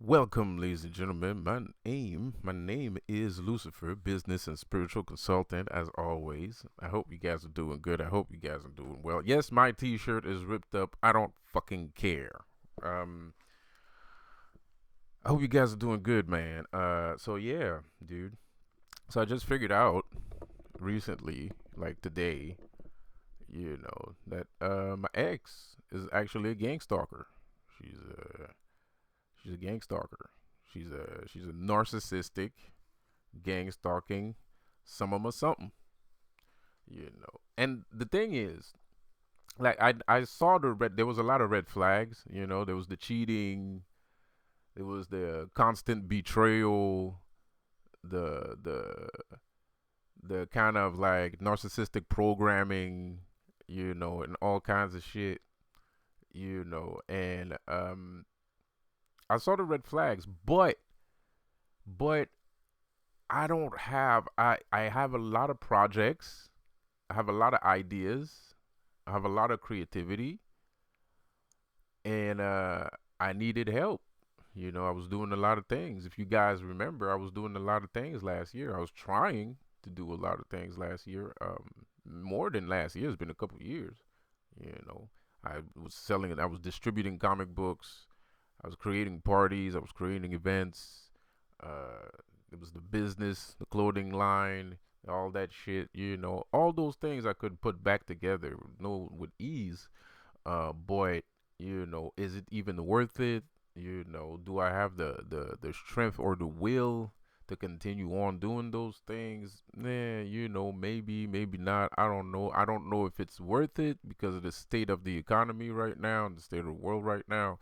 Welcome, ladies and gentlemen. My name is Lucifer, business and spiritual consultant. As always, I hope you guys are doing good. I hope you guys are doing well. Yes, my T-shirt is ripped up. I don't fucking care. Um, I hope you guys are doing good, man. So yeah, dude. So I just figured out recently, like today, that my ex is actually a gang stalker. She's a she's a gang stalker. She's a narcissistic gang stalking some of us something, And the thing is, like I saw there was a lot of red flags, there was the cheating, there was the constant betrayal, the the kind of like narcissistic programming, and all kinds of shit, and I saw the red flags, but I have a lot of projects. I have a lot of ideas. I have a lot of creativity, and I needed help. I was doing a lot of things. If you guys remember, I was doing a lot of things last year. I was trying to do a lot of things last year. More than last year. It's been a couple of years. You know, I was selling it. I was distributing comic books. I was creating parties. I was creating events. Uh, it was the business, the clothing line, all that shit. All those things I could put back together, with ease. But is it even worth it? Do I have the strength or the will to continue on doing those things? Maybe, maybe not. I don't know. I don't know if it's worth it because of the state of the economy right now and the state of the world right now.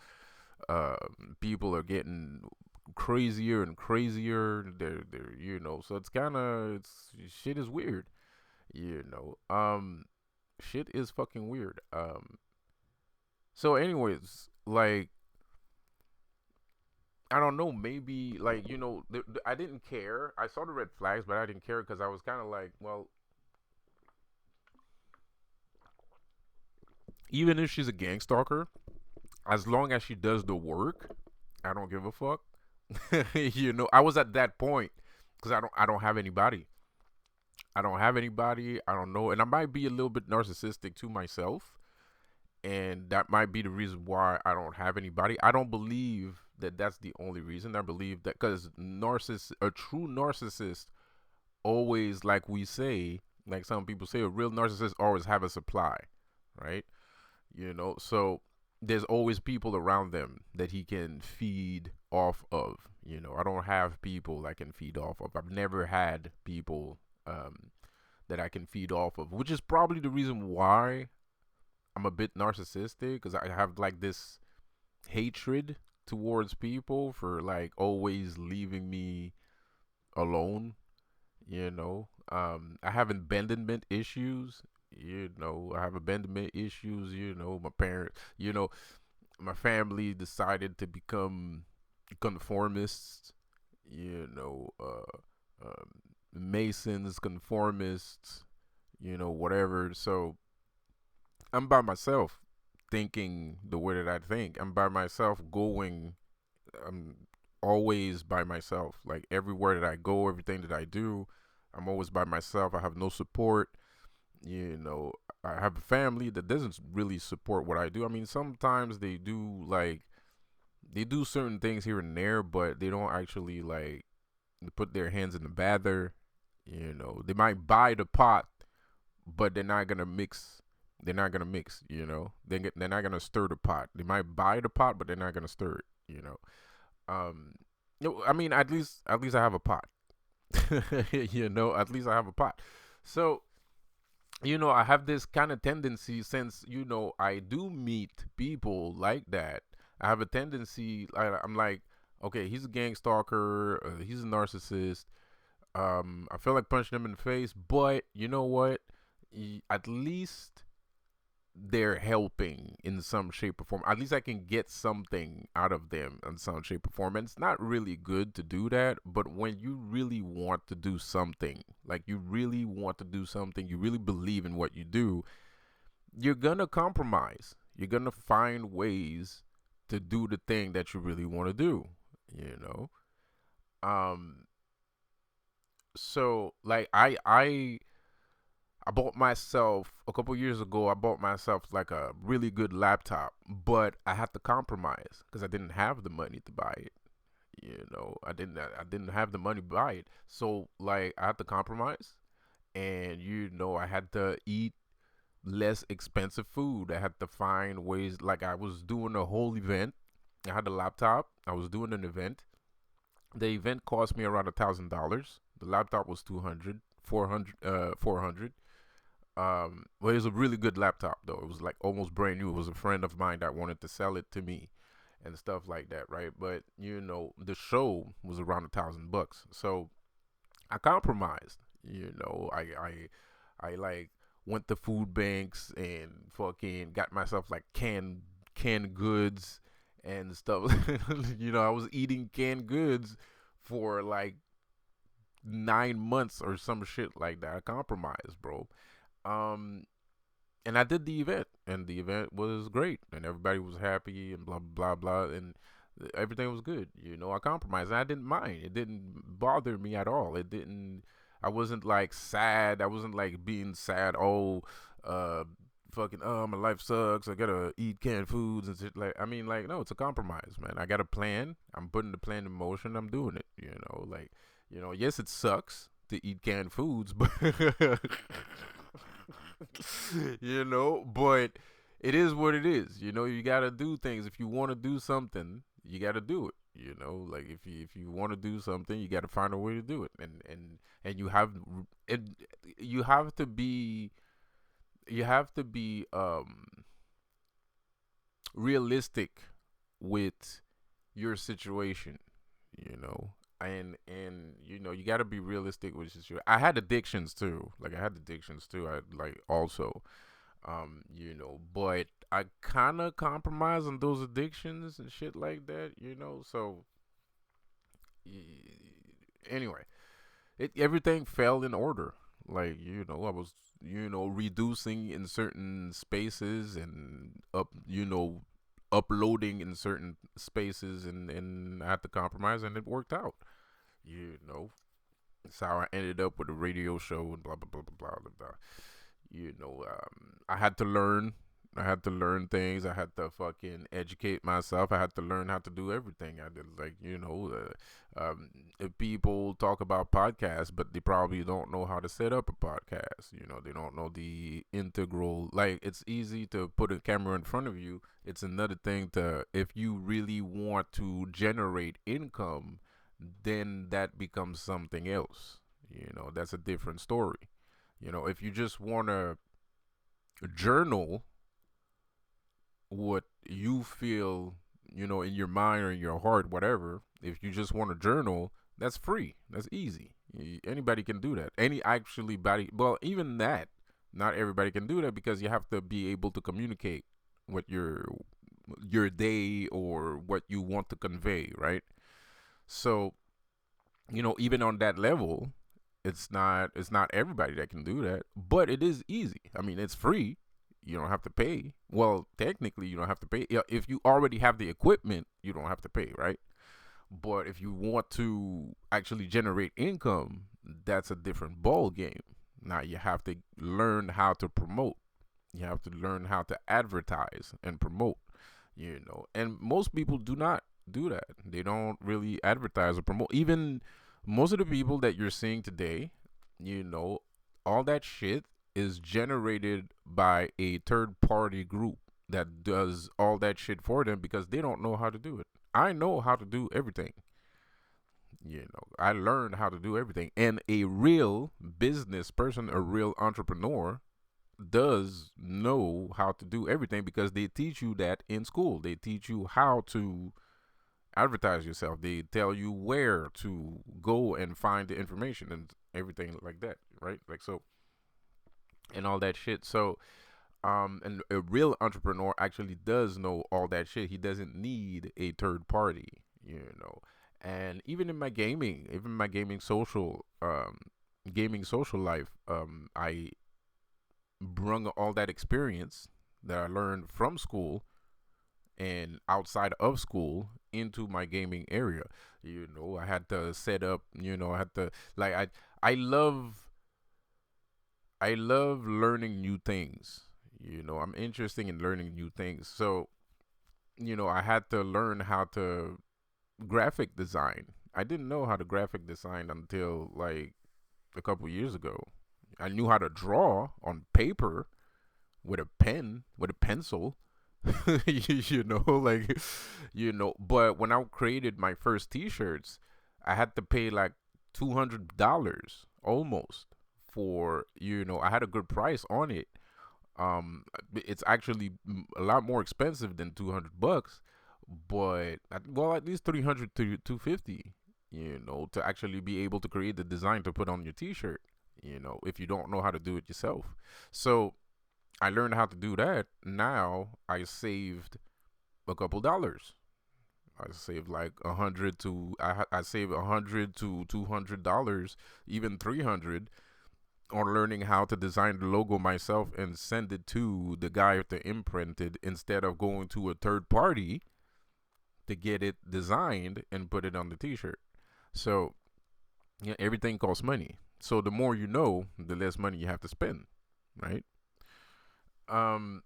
People are getting crazier and crazier. They're so it's shit is weird. You know, shit is fucking weird. So anyways, like I don't know, maybe like I didn't care. I saw the red flags, but I didn't care because I was kind of like, well, even if she's a gang stalker, as long as she does the work, I don't give a fuck. I was at that point because I don't have anybody. I don't have anybody. I don't know, and I might be a little bit narcissistic to myself, and that might be the reason why I don't have anybody. I don't believe that that's the only reason. I believe that because a true narcissist, always, like we say, like some people say, a real narcissist always have a supply, right? So there's always people around them that he can feed off of. I don't have people I can feed off of. I've never had people that I can feed off of, which is probably the reason why I'm a bit narcissistic because I have like this hatred towards people for like always leaving me alone. I have abandonment issues. I have abandonment issues. My parents. My family decided to become conformists. Masons, conformists. Whatever. So I'm by myself thinking the way that I think. I'm by myself going. I'm always by myself. Like everywhere that I go, everything that I do, I'm always by myself. I have no support. You know, I have a family that doesn't really support what I do. I mean, sometimes they do certain things here and there, but they don't actually like put their hands in the bather. They might buy the pot, but they're not gonna mix. They're not gonna mix. They're not gonna stir the pot. They might buy the pot, but they're not gonna stir it. Um, I mean, at least I have a pot. At least I have a pot. So I have this kind of tendency since I do meet people like that. I have a tendency. I'm like, okay, he's a gang stalker. He's a narcissist. I feel like punching him in the face, but you know what? At least they're helping in some shape or form. At least I can get something out of them in some shape or form. And it's not really good to do that, but when you really want to do something, like you really want to do something, you really believe in what you do, you're gonna compromise. You're gonna find ways to do the thing that you really want to do. you know. Um, so like I bought myself a couple years ago. I bought myself like a really good laptop, but I had to compromise because I didn't have the money to buy it. You know, I didn't have the money to buy it. So like I had to compromise, and I had to eat less expensive food. I had to find ways. Like I was doing a whole event. I had a laptop. I was doing an event. The event cost me around $1,000. The laptop was 200, 400, 400. Well, it was a really good laptop though. It was like almost brand new. It was a friend of mine that wanted to sell it to me and stuff like that, right? But the show was around $1,000. So I compromised. I like went to food banks and fucking got myself like canned goods and stuff. I was eating canned goods for like 9 months or some shit like that. I compromised, bro. Um, and I did the event, and the event was great, and everybody was happy, and blah blah blah, and everything was good. I compromised, and I didn't mind. It didn't bother me at all. It didn't. I wasn't like sad. I wasn't like being sad. Oh, uh, fucking. Oh, my life sucks. I gotta eat canned foods and shit. Like, I mean, like, no, it's a compromise, man. I got a plan. I'm putting the plan in motion. I'm doing it. Yes, it sucks to eat canned foods, but but it is what it is. You gotta do things. If you want to do something, you gotta do it. Like if you want to do something, you gotta find a way to do it, and and you have to be you have to be realistic with your situation. you know you got to be realistic with your I had addictions too. I like also but I kind of compromise on those addictions and shit like that. So anyway, everything fell in order. Like I was reducing in certain spaces and uploading in certain spaces, and I had to compromise, and it worked out. you know that's how I ended up with a radio show and blah blah blah blah blah blah blah. I had to learn. I had to learn things. I had to fucking educate myself. I had to learn how to do everything. I did, like, if people talk about podcasts, but they probably don't know how to set up a podcast. They don't know the integral. Like, it's easy to put a camera in front of you. It's another thing to, if you really want to generate income, then that becomes something else. That's a different story. If you just want to journal what you feel, in your mind or in your heart, whatever, if you just want to journal, that's free. That's easy. Anybody can do that. Well, even that, not everybody can do that, because you have to be able to communicate what your day or what you want to convey, right? So, even on that level, it's not everybody that can do that, but it is easy. I mean, it's free. You don't have to pay. Well, technically, you don't have to pay. Yeah, if you already have the equipment, you don't have to pay, right? But if you want to actually generate income, that's a different ball game. Now you have to learn how to promote. You have to learn how to advertise and promote. And most people do not do that. They don't really advertise or promote. Even most of the people that you're seeing today, you know, all that shit is generated by a third party group that does all that shit for them, because they don't know how to do it. I know how to do everything. I learned how to do everything. And a real business person, a real entrepreneur, does know how to do everything, because they teach you that in school. They teach you how to advertise yourself. They tell you where to go and find the information and everything like that, right? Like, so, and all that shit. So, and a real entrepreneur actually does know all that shit. He doesn't need a third party, And even in my gaming social life, I brung all that experience that I learned from school and outside of school into my gaming area. I had to set up, I had to like I love I love learning new things. I'm interested in learning new things. So, I had to learn how to graphic design. I didn't know how to graphic design until like a couple years ago. I knew how to draw on paper with a pen, with a pencil. Like, but when I created my first t-shirts, I had to pay like $200 almost for, I had a good price on it. It's actually a lot more expensive than $200, but well, at least 300 to 250, to actually be able to create the design to put on your t-shirt, if you don't know how to do it yourself. So I learned how to do that. Now I saved a couple dollars. I saved like I saved $100 to $200, even 300, on learning how to design the logo myself and send it to the guy to imprint it instead of going to a third party to get it designed and put it on the t-shirt. So yeah, everything costs money. So the more you know, the less money you have to spend, right? Um,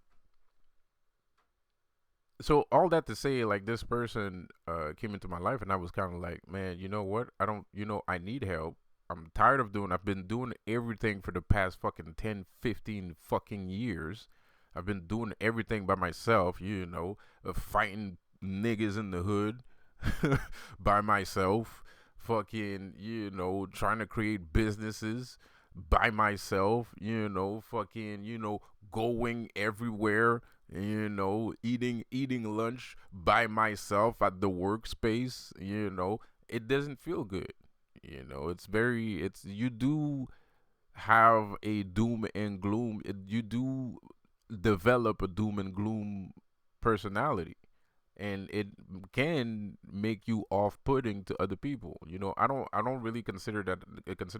so all that to say, like, this person came into my life, and I was kind of like, man, you know what? I don't, I need help. I'm tired of doing. I've been doing everything for the past fucking 10, 15 fucking years. I've been doing everything by myself. Fighting niggas in the hood by myself. Fucking, trying to create businesses by myself. Fucking, going everywhere, eating lunch by myself at the workspace. It doesn't feel good. It's you do have a doom and gloom. You do develop a doom and gloom personality, and it can make you off-putting to other people. I don't really consider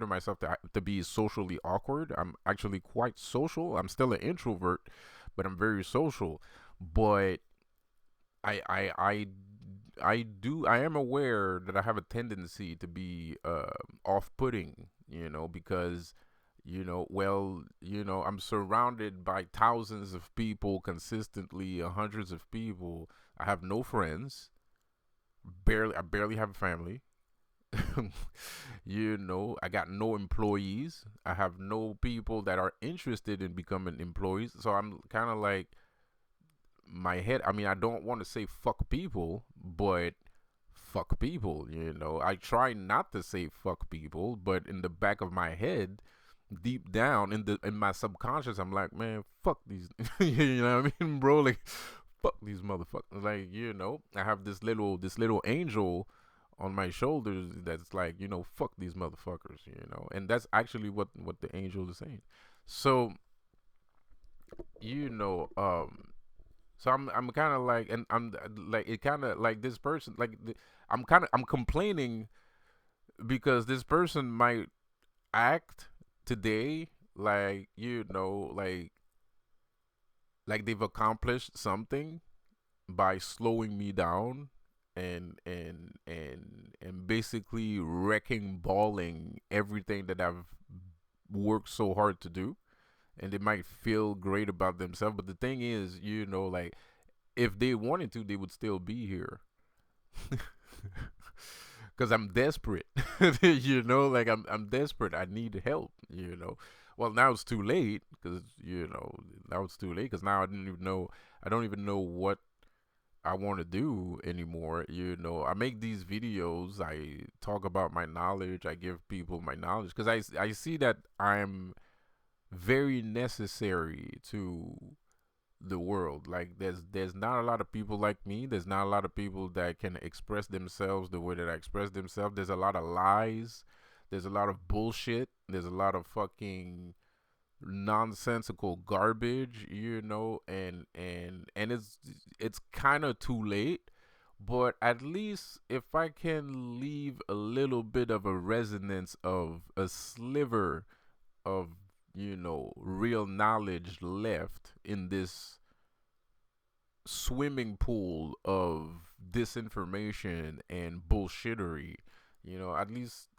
myself to be socially awkward. I'm actually quite social. I'm still an introvert, but I'm very social. But I I I I am aware that I have a tendency to be off-putting, because I'm surrounded by thousands of people consistently, hundreds of people. I have no friends. I barely have a family. I got no employees. I have no people that are interested in becoming employees. So I'm kind of like, my head, I mean, I don't want to say fuck people, but fuck people. I try not to say fuck people, but in the back of my head, deep down in my subconscious, I'm like, man, fuck these. You know what I mean, bro? Like, fuck these motherfuckers. Like, I have this little angel on my shoulders that's like, fuck these motherfuckers. And that's actually what the angel is saying. So, you know um so I'm kind of like, and I'm like, it kind of like this person, like, I'm complaining because this person might act today like, like they've accomplished something by slowing me down, and basically wrecking balling everything that I've worked so hard to do, and they might feel great about themselves. But the thing is, like, if they wanted to, they would still be here. Because I'm desperate. Like, I'm desperate. I need help. Well, now it's too late, because now it's too late, because now I don't even know what I want to do anymore. I make these videos. I talk about my knowledge. I give people my knowledge, because I see that I'm very necessary to the world. Like, there's not a lot of people like me. There's not a lot of people that can express themselves the way that I express themselves. There's a lot of lies. There's a lot of bullshit. There's a lot of fucking nonsensical garbage, and it's kind of too late. But at least if I can leave a little bit of a resonance of a sliver of, real knowledge left in this swimming pool of disinformation and bullshittery, at least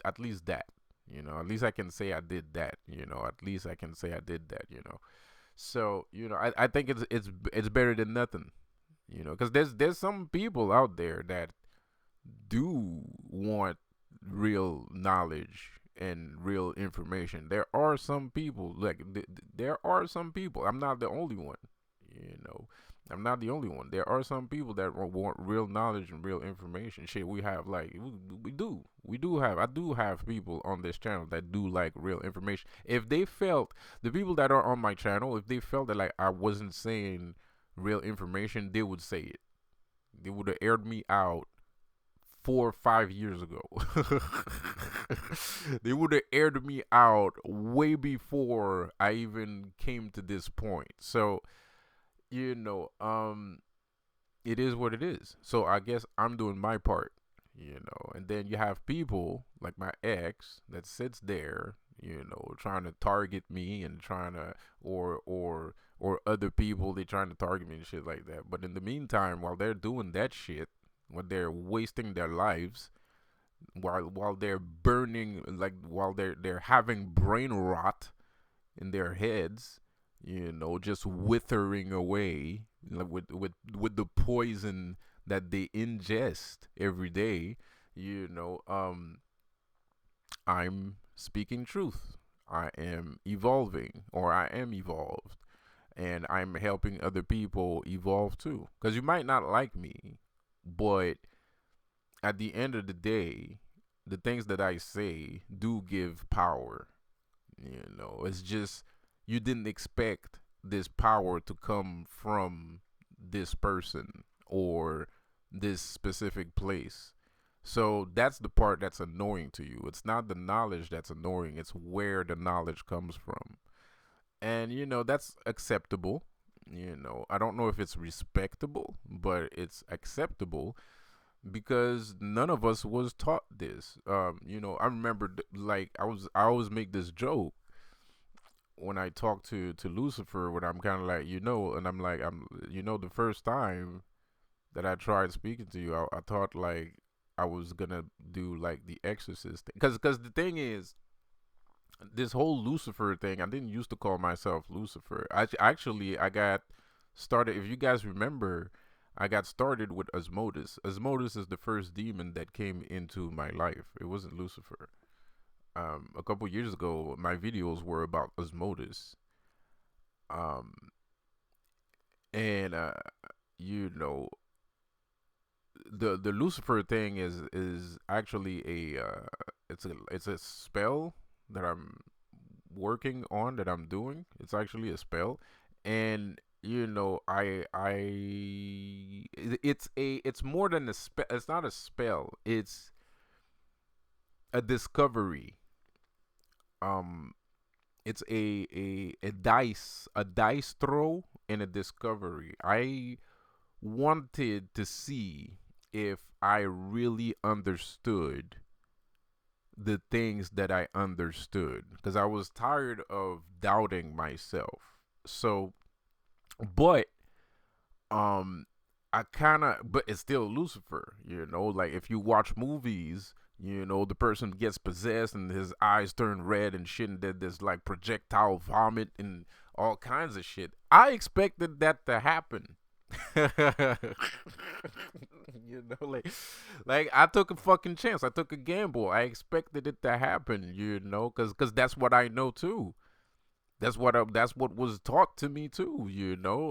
that, at least I can say I did that, at least I can say I did that, So, I think it's better than nothing, because there's some people out there that do want real knowledge and real information. There are some people like there are some people. I'm not the only one. You know, I'm not the only one. There are some people that want real knowledge and real information. Shit, we have like we do have. I do have people on this channel that do like real information. If they felt the people that are on my channel, if they felt that like I wasn't saying real information, they would say it. They would have aired me out 4 or 5 years ago. They would have aired me out way before I even came to this point. So, you know, um, it is what it is. So I guess I'm doing my part, and then you have people like my ex that sits there, trying to target me and trying to, or other people, they trying to target me and shit like that. But in the meantime, while they're doing that shit, when they're wasting their lives, while they're burning, like while they're having brain rot in their heads, just withering away, like with the poison that they ingest every day, you know um I'm speaking truth. I am evolving, or I am evolved, and I'm helping other people evolve too, because you might not like me, but at the end of the day, the things that I say do give power. It's just you didn't expect this power to come from this person or this specific place. So that's the part that's annoying to you. It's not the knowledge that's annoying, it's where the knowledge comes from. And that's acceptable. I don't know if it's respectable, but it's acceptable because none of us was taught this. I remember like I always make this joke when I talk to Lucifer, when I'm kind of like, and I'm like, the first time that I tried speaking to you, I thought like I was gonna do like the Exorcist thing, because the thing is, this whole Lucifer thing, I didn't used to call myself Lucifer. I got started. If you guys remember, I got started with Asmodeus. Asmodeus is the first demon that came into my life. It wasn't Lucifer. A couple years ago, my videos were about Asmodeus. Um, and you know, the Lucifer thing is actually it's a spell that I'm working on, that I'm doing. It's actually a spell, and it's more than a spell. It's not a spell. It's a discovery. Um, it's a dice throw and a discovery. I wanted to see if I really understood the things that I understood, because I was tired of doubting myself. So, but um I kind of, but it's still Lucifer, like if you watch movies, the person gets possessed and his eyes turn red and shit, and then there's like projectile vomit and all kinds of shit. I expected that to happen. Like I took a fucking chance. I took a gamble. I expected it to happen, because that's what I know too. That's what was taught to me too,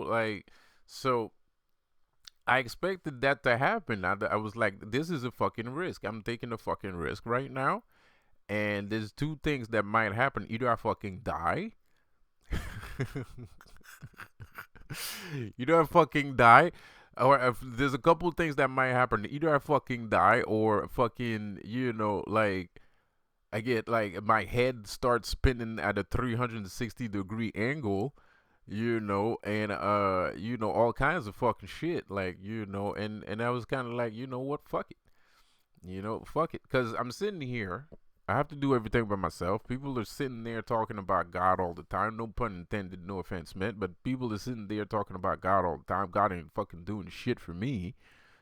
like, so I expected that to happen. I was like, this is a fucking risk. I'm taking a fucking risk right now. And there's two things that might happen. Either I fucking die. Either I fucking die. Or if there's a couple things that might happen. Either I fucking die, or fucking, like, I get like my head starts spinning at a 360-degree angle, and all kinds of fucking shit, like, and I was kind of like, what, fuck it, fuck it, because I'm sitting here, I have to do everything by myself. People are sitting there talking about God all the time. No pun intended, no offense meant, but people are sitting there talking about God all the time. God ain't fucking doing shit for me.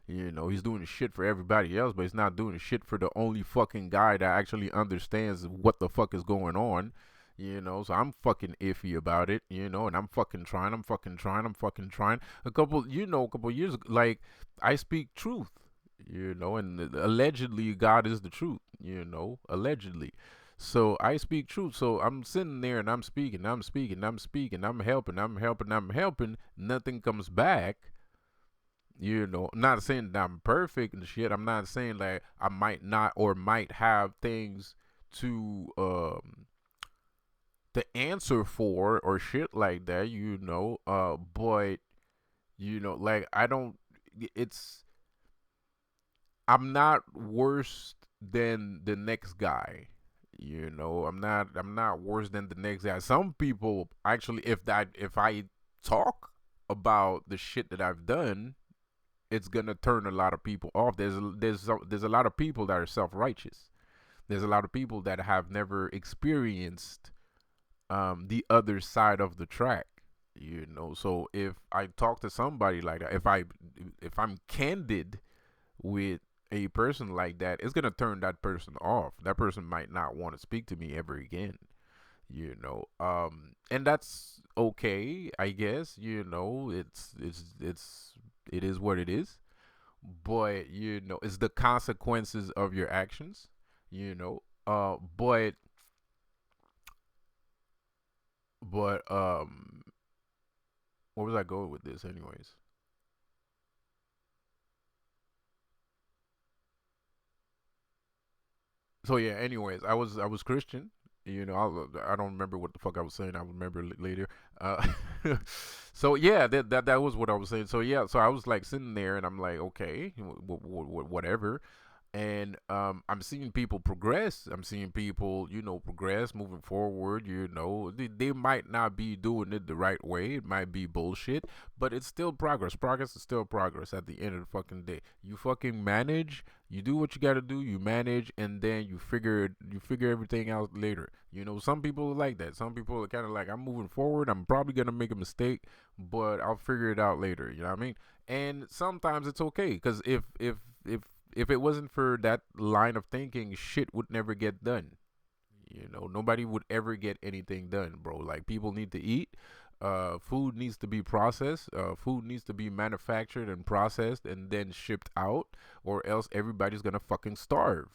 You know, he's doing the shit for everybody else, but he's not doing the shit for the only fucking guy that actually understands what the fuck is going on. You know, so I'm fucking iffy about it, you know, and I'm fucking trying, I'm fucking trying. A couple years, like, I speak truth, you know, and allegedly God is the truth, you know, allegedly. So I speak truth. So I'm sitting there and I'm speaking, I'm helping, I'm helping. Nothing comes back. You know, I'm not saying that I'm perfect and shit. I'm not saying like I might not or might have things to answer for or shit like that, you know. But you know, like I don't. It's I'm not worse than the next guy. You know, I'm not worse than the next guy. Some people actually, if I talk about the shit that I've done, it's gonna turn a lot of people off. There's a lot of people that are self righteous. There's a lot of people that have never experienced the other side of the track. You know, so if I talk to somebody like that, if I'm candid with a person like that, it's gonna turn that person off. That person might not want to speak to me ever again. You know, and that's okay, I guess. You know, it is what it is. But you know, it's the consequences of your actions. You know, but where was I going with this, anyways? So yeah, anyways, I was Christian. You know, I don't remember what the fuck I was saying. I'll remember later. Uh, so yeah, that was what I was saying. So yeah, so I was like sitting there, and I'm like, okay, whatever. And I'm seeing people progress. I'm seeing people, you know, progress, moving forward. You know, they might not be doing it the right way. It might be bullshit, but it's still progress. Progress is still progress. At the end of the fucking day, you fucking manage. You do what you got to do. You manage, and then you figure everything out later. You know, some people are like that. Some people are kind of like, I'm moving forward. I'm probably gonna make a mistake, but I'll figure it out later. You know what I mean? And sometimes it's okay, because if it wasn't for that line of thinking, shit would never get done. You know, nobody would ever get anything done, bro. Like, people need to eat. Food needs to be processed. Food needs to be manufactured and processed and then shipped out, or else everybody's gonna fucking starve.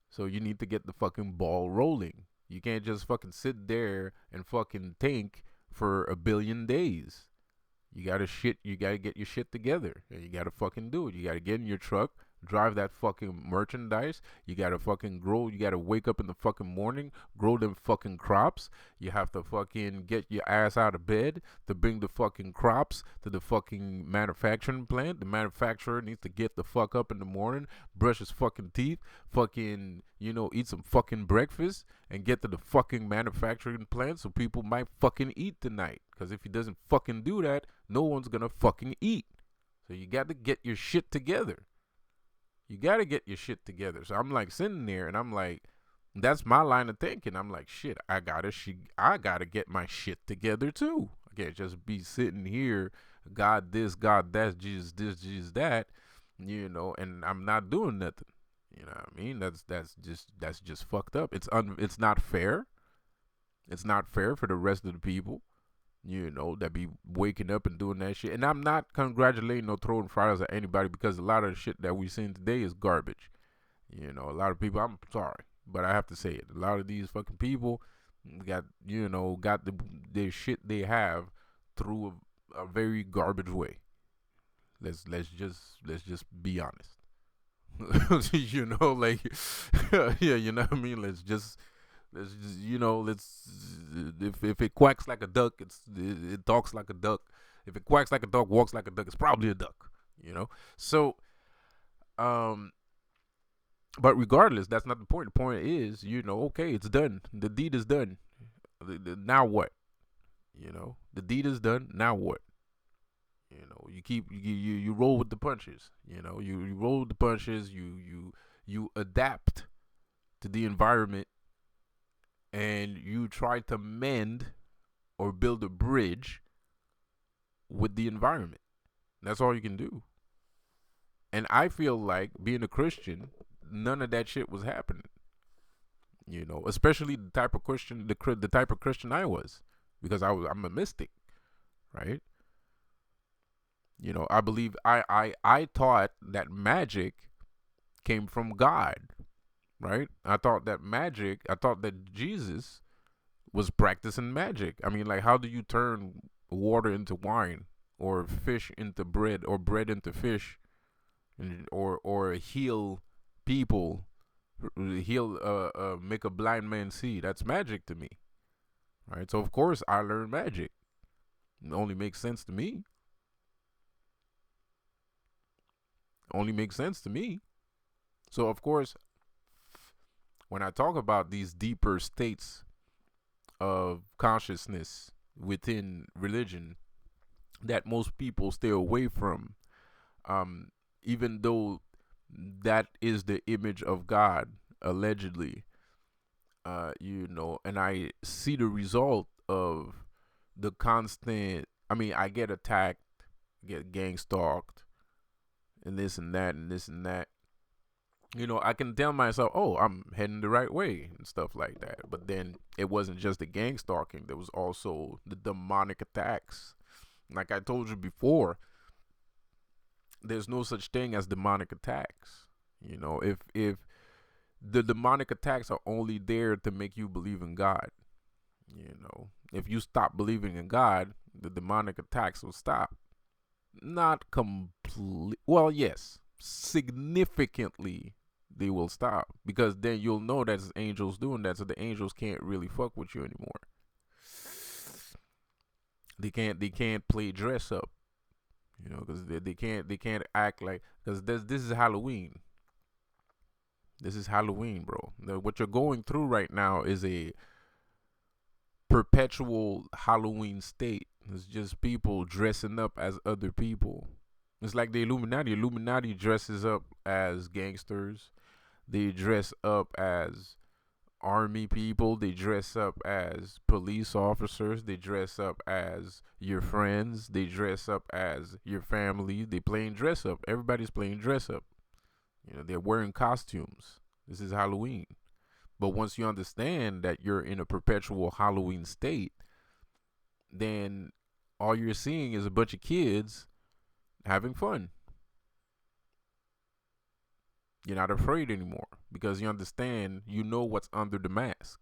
So you need to get the fucking ball rolling. You can't just fucking sit there and fucking think for a billion days. You gotta get your shit together. And you gotta fucking do it. You gotta get in your truck, drive that fucking merchandise. You gotta fucking grow. You gotta wake up in the fucking morning, grow them fucking crops. You have to fucking get your ass out of bed to bring the fucking crops to the fucking manufacturing plant. The manufacturer needs to get the fuck up in the morning, brush his fucking teeth, fucking, you know, eat some fucking breakfast, and get to the fucking manufacturing plant so people might fucking eat tonight. Because if he doesn't fucking do that, no one's gonna fucking eat. So you got to get your shit together. You got to get your shit together. So I'm like sitting there and I'm like, that's my line of thinking. I'm like, shit, I gotta get my shit together too. I can't just be sitting here, God this, God that, Jesus this, Jesus that, you know, and I'm not doing nothing. You know what I mean? That's just fucked up. It's not fair. It's not fair for the rest of the people, you know, that be waking up and doing that shit. And I'm not congratulating or throwing fires at anybody, because a lot of the shit that we seen today is garbage. You know, a lot of people, I'm sorry, but I have to say it. A lot of these fucking people got their shit they have through a very garbage way. Let's just be honest. You know, like yeah, you know what I mean. Let's just, if it quacks like a duck, it talks like a duck. If it quacks like a duck, walks like a duck, it's probably a duck. You know. So um, but regardless, that's not the point. The point is, you know, okay, it's done. The deed is done. Now what? You know, the deed is done. Now what? You know, you roll with the punches. You know, you roll with the punches. You adapt to the environment and you try to mend or build a bridge with the environment. That's all you can do. And I feel like being a Christian, none of that shit was happening. Especially the type of Christian, the type of Christian I was, because I'm a mystic, right? I believe I thought that magic came from God, right? I thought that Jesus was practicing magic. I mean, like, how do you turn water into wine, or fish into bread, or bread into fish, or heal people, make a blind man see? That's magic to me, right? So of course I learned magic. It only makes sense to me. Only makes sense to me. So of course, when I talk about these deeper states of consciousness within religion that most people stay away from, um, even though that is the image of God, allegedly, and I see the result of the constant. I mean, I get attacked, get gang stalked, and this and that, and this and that. I can tell myself, oh, I'm heading the right way and stuff like that. But then it wasn't just the gang stalking. There was also the demonic attacks. Like I told you before, there's no such thing as demonic attacks. If the demonic attacks are only there to make you believe in God, if you stop believing in God, the demonic attacks will stop. Not complete. Well, yes, significantly they will stop, because then you'll know that it's angels doing that, so the angels can't really fuck with you anymore. They can't play dress up, because they can't act like, because this is Halloween. This is Halloween, bro. What you're going through right now is a perpetual Halloween state. It's just people dressing up as other people. It's like the Illuminati. Illuminati dresses up as gangsters. They dress up as army people. They dress up as police officers. They dress up as your friends. They dress up as your family. They playing dress up. Everybody's playing dress up. They're wearing costumes. This is Halloween. But once you understand that you're in a perpetual Halloween state, then all you're seeing is a bunch of kids having fun. You're not afraid anymore, because you understand, what's under the mask.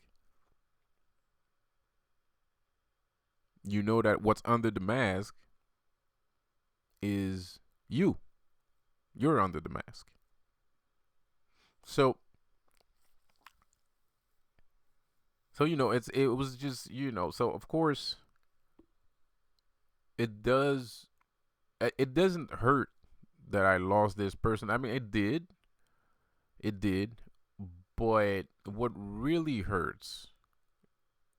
You know that what's under the mask is you. You're under the mask. So it was just, so of course it doesn't hurt that I lost this person. I mean, it did, but what really hurts,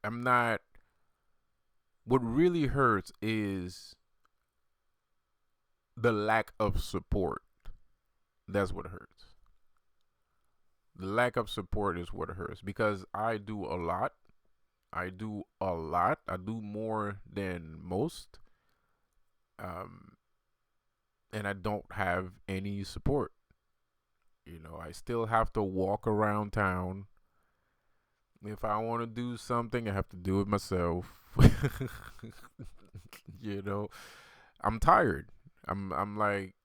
what really hurts is the lack of support. That's what hurts. The lack of support is what hurts, because I do a lot. I do more than most. And I don't have any support. I still have to walk around town. If I want to do something, I have to do it myself. I'm tired. I'm like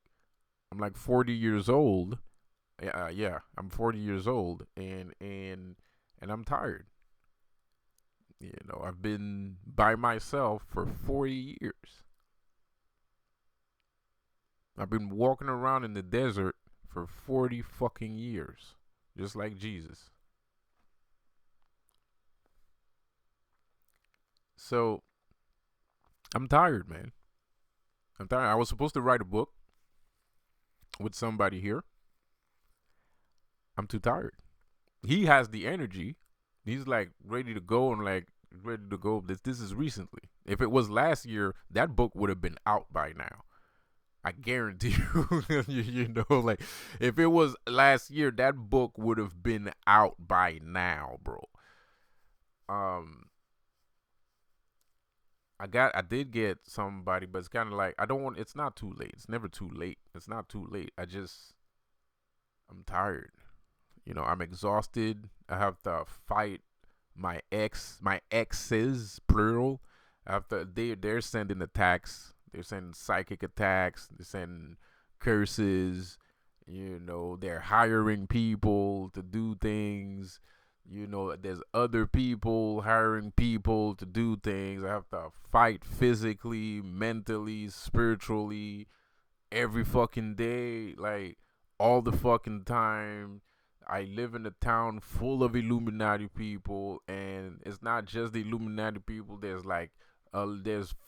40 years old. Yeah, I'm 40 years old, and I'm tired. I've been by myself for 40 years. I've been walking around in the desert for 40 fucking years, just like Jesus. So, I'm tired, man. I'm tired. I was supposed to write a book with somebody here. I'm too tired. He has the energy. He's like ready to go, and like ready to go. This is recently. If it was last year, that book would have been out by now. I guarantee you, you know, like if it was last year, that book would have been out by now, bro. Um, I did get somebody, but it's kind of like I don't want. It's not too late. It's never too late. It's not too late. I'm tired. You know, I'm exhausted. I have to fight my exes, plural. After they're sending attacks. They're sending psychic attacks. They're sending curses. You know, they're hiring people to do things. You know, there's other people hiring people to do things. I have to fight physically, mentally, spiritually, every fucking day, like all the fucking time. I live in a town full of Illuminati people, and it's not just the Illuminati people. There's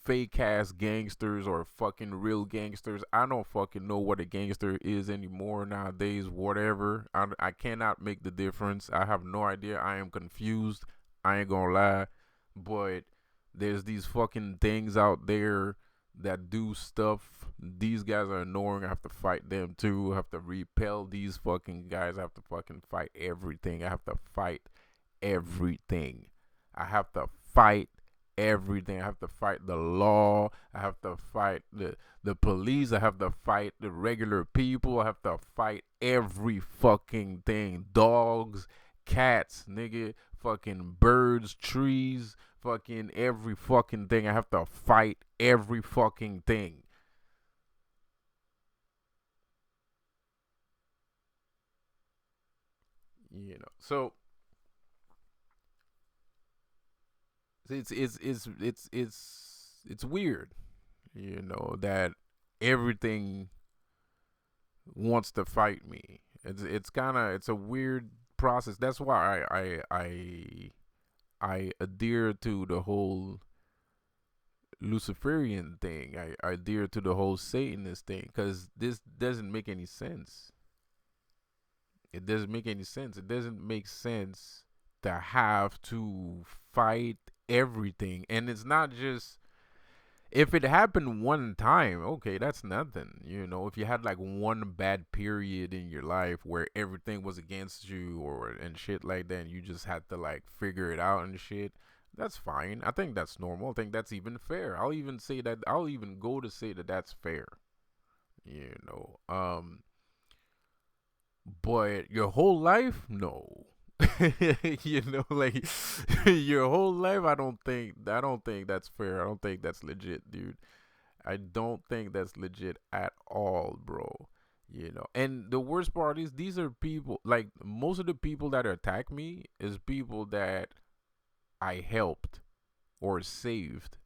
fake ass gangsters or fucking real gangsters. I don't fucking know what a gangster is anymore nowadays. Whatever, I cannot make the difference. I have no idea. I am confused. I ain't gonna lie, but there's these fucking things out there that do stuff. These guys are annoying. I have to fight them too. I have to repel these fucking guys. I have to fucking fight everything. I have to fight everything. I have to fight everything. I have to fight the law. I have to fight the police. I have to fight the regular people. I have to fight every fucking thing. Dogs, cats, nigga, fucking birds, trees, fucking every fucking thing. I have to fight every fucking thing. You know. So it's weird, you know, that everything wants to fight me. It's a weird process. That's why I adhere to the whole Luciferian thing. I adhere to the whole Satanist thing because this doesn't make any sense. It doesn't make any sense. It doesn't make sense to have to fight everything. And it's not just if it happened one time, okay, that's nothing. You know, if you had like one bad period in your life where everything was against you or and shit like that, and you just had to like figure it out and shit, that's fine. I think that's normal. I think that's even fair. I'll even go to say that that's fair. You know, but your whole life, no. You know, like your whole life, I don't think that's fair. I don't think that's legit, dude. I don't think that's legit at all, bro. You know, and the worst part is these are people like most of the people that attack me is people that I helped or saved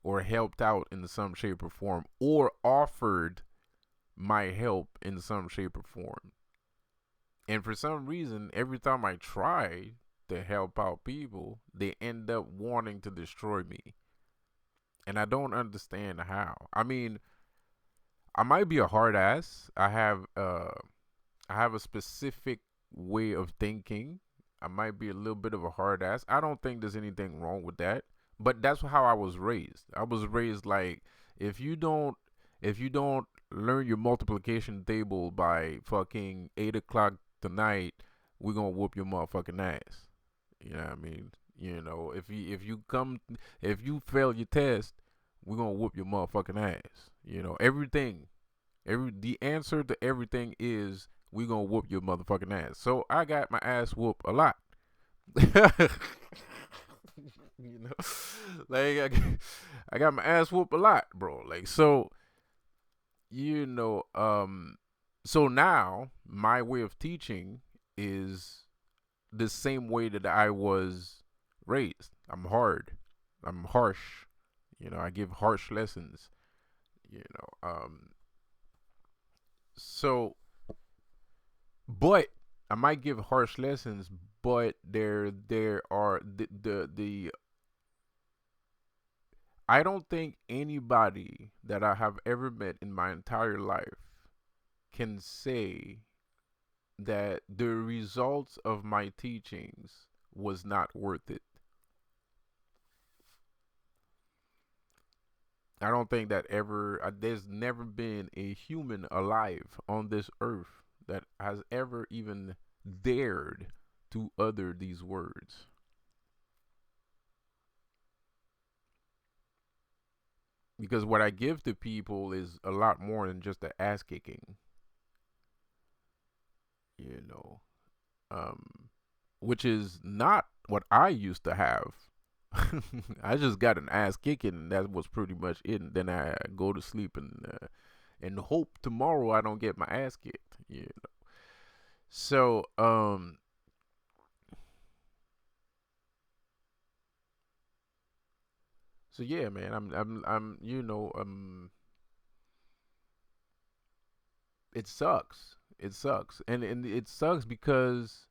or helped out in some shape or form or offered my help in some shape or form. And for some reason, every time I try to help out people, they end up wanting to destroy me. And I don't understand how. I mean, I might be a hard ass. I have a specific way of thinking. I might be a little bit of a hard ass. I don't think there's anything wrong with that. But that's how I was raised. I was raised like if you don't if you don't learn your multiplication table by fucking 8 o'clock tonight, we're gonna whoop your motherfucking ass. You know what I mean? You know, if you fail your test, we're gonna whoop your motherfucking ass. You know, the answer to everything is we gonna whoop your motherfucking ass. So I got my ass whooped a lot. You know, like I got my ass whooped a lot, bro. Like so, you know, so now my way of teaching is the same way that I was raised. I'm hard. I'm harsh. You know, I give harsh lessons. You know, so but I might give harsh lessons, but there are the I don't think anybody that I have ever met in my entire life can say that the results of my teachings was not worth it. I don't think that ever there's never been a human alive on this earth that has ever even dared to utter these words. Because what I give to people is a lot more than just the ass kicking, you know, um, which is not what I used to have. I just got an ass kicking, and that was pretty much it. And then I go to sleep and hope tomorrow I don't get my ass kicked. You know. So so yeah, man. I'm it sucks. It sucks, and it sucks because,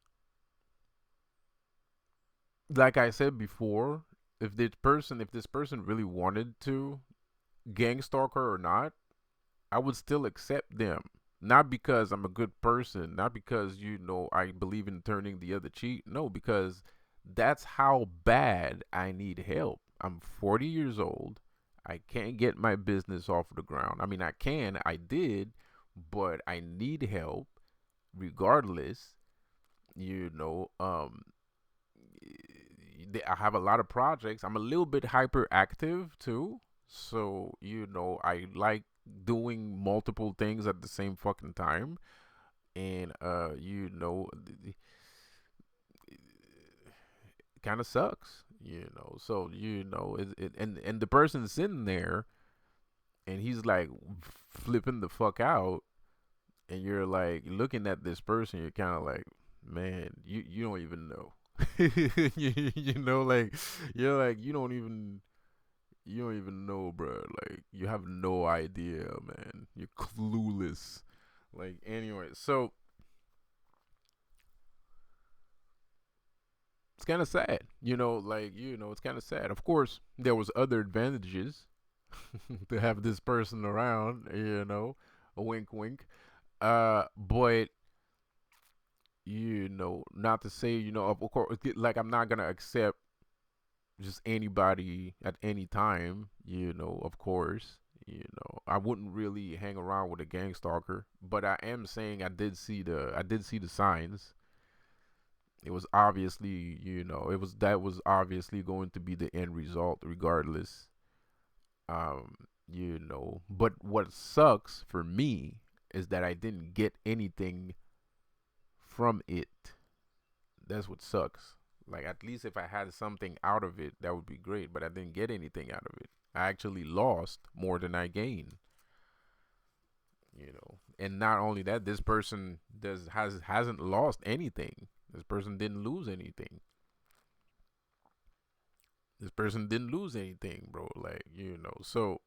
like I said before, if this person really wanted to gang stalk her or not, I would still accept them. Not because I'm a good person, not because I believe in turning the other cheek. No, because that's how bad I need help. I'm 40 years old. I can't get my business off the ground. I mean, I did, but I need help regardless. You know, I have a lot of projects. I'm a little bit hyperactive too. So, I like doing multiple things at the same fucking time. And it kind of sucks. So, and the person's sitting there and he's like flipping the fuck out, and you're like looking at this person, you're kind of like, man, you don't even know. Like you're like you don't even know, bro. Like you have no idea, man. You're clueless. Like anyway, so it's kind of sad. It's kind of sad. Of course, there was other advantages to have this person around. A wink, wink. But not to say, of course, like I'm not gonna accept just anybody at any time, of course. I wouldn't really hang around with a gang stalker, but I am saying I did see the signs. It was obviously, that was obviously going to be the end result regardless. Um, but what sucks for me is that I didn't get anything from it. That's what sucks. Like at least if I had something out of it, that would be great. But I didn't get anything out of it. I actually lost more than I gained. And not only that, this person hasn't lost anything. This person didn't lose anything. This person didn't lose anything, bro. Like so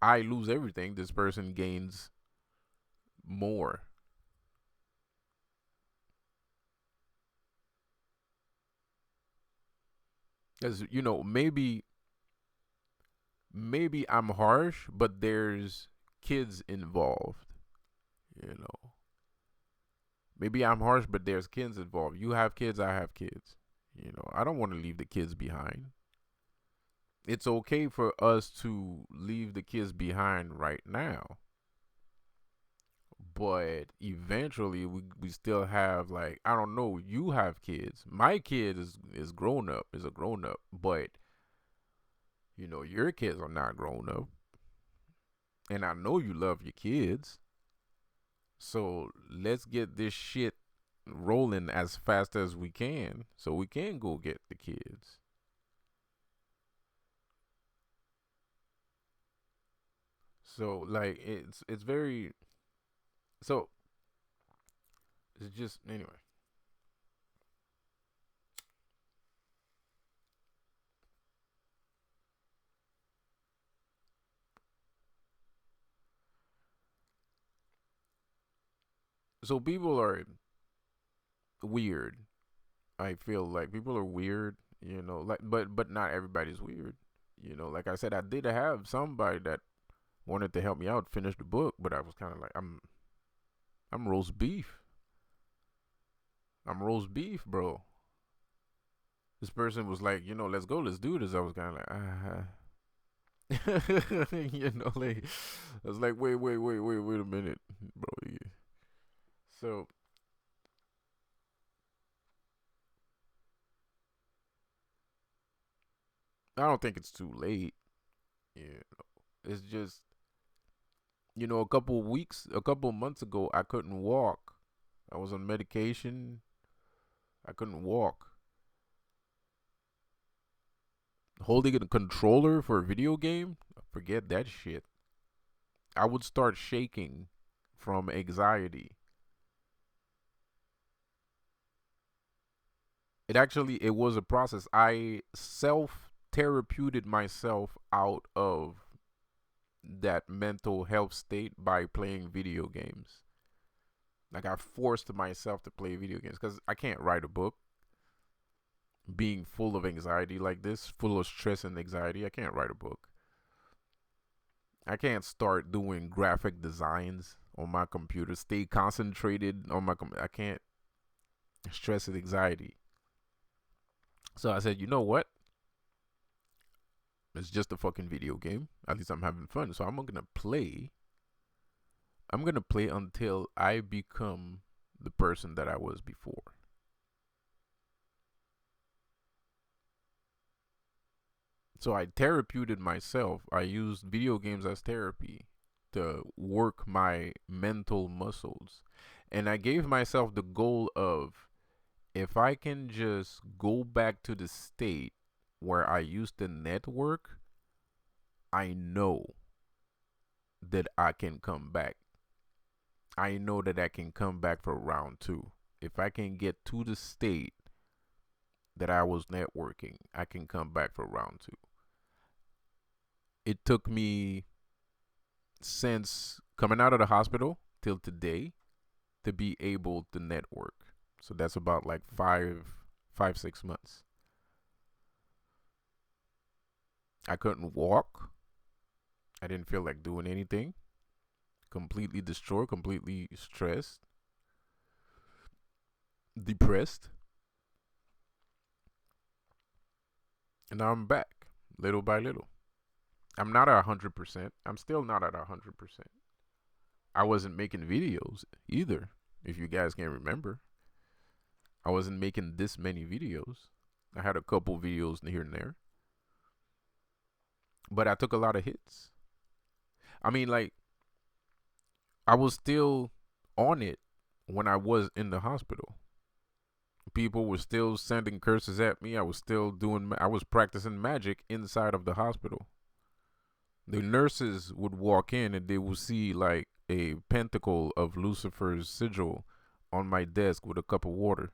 I lose everything. This person gains more. As maybe I'm harsh, but there's kids involved. You know, maybe I'm harsh, but there's kids involved. You have kids, I have kids. I don't want to leave the kids behind. It's okay for us to leave the kids behind right now, but eventually we still have, like, I don't know, you have kids. My kid is grown up, is a grown up, but your kids are not grown up. And I know you love your kids. So let's get this shit rolling as fast as we can so we can go get the kids. So like it's very so it's just anyway. So people are weird. I feel like people are weird, like but not everybody's weird. Like I said, I did have somebody that wanted to help me out finish the book, but I was kind of like I'm roast beef. I'm roast beef, bro. This person was like, let's go, let's do this. I was kind of like, Like I was like, wait a minute, bro. Yeah. So I don't think it's too late. Yeah, it's just a couple months ago, I couldn't walk. I was on medication. I couldn't walk. Holding a controller for a video game, forget that shit. I would start shaking from anxiety. It was a process. I self therapeuted myself out of that mental health state by playing video games. Like I forced myself to play video games because I can't write a book. Being full of anxiety like this, full of stress and anxiety, I can't write a book. I can't start doing graphic designs on my computer. Stay concentrated on my computer. I can't. Stress and anxiety. So I said, you know what? It's just a fucking video game. At least I'm having fun. So I'm gonna play. I'm gonna play until I become the person that I was before. So I therapeuted myself. I used video games as therapy to work my mental muscles. And I gave myself the goal of if I can just go back to the state where I used to network, I know that I can come back. I know that I can come back for round two. If I can get to the state that I was networking, I can come back for round two. It took me since coming out of the hospital till today to be able to network. So that's about like 6 months. I couldn't walk. I didn't feel like doing anything. Completely destroyed, completely stressed, depressed. And now I'm back, little by little. I'm not at 100%. I'm still not at 100%. I wasn't making videos either, if you guys can remember. I wasn't making this many videos. I had a couple videos here and there, but I took a lot of hits. I mean, like, I was still on it when I was in the hospital. People were still sending curses at me. I was practicing magic inside of the hospital. The nurses would walk in and they would see like a pentacle of Lucifer's sigil on my desk with a cup of water.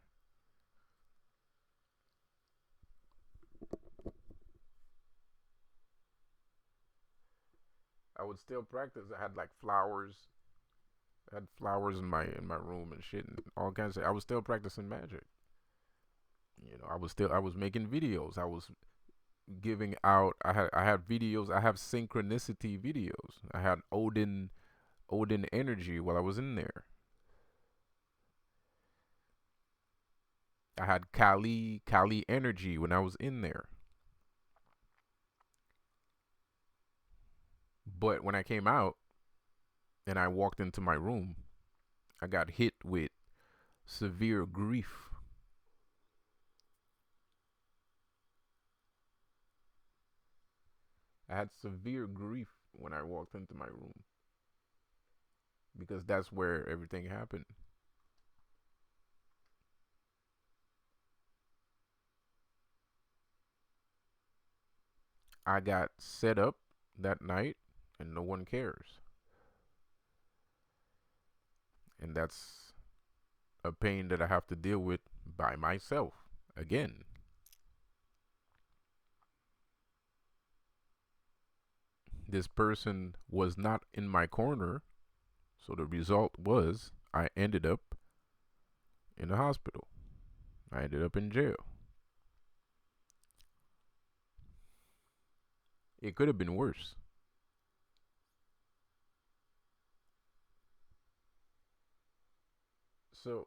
I would still practice. I had like flowers. I had flowers in my room and shit and all kinds of. I was still practicing magic. I was making videos. I was giving out. I had videos. I have synchronicity videos. I had Odin energy while I was in there. I had Kali energy when I was in there. But when I came out and I walked into my room, I got hit with severe grief. I had severe grief when I walked into my room because that's where everything happened. I got set up that night and no one cares. And that's a pain that I have to deal with by myself again. This person was not in my corner, so the result was I ended up in the hospital. I ended up in jail. It could have been worse. So,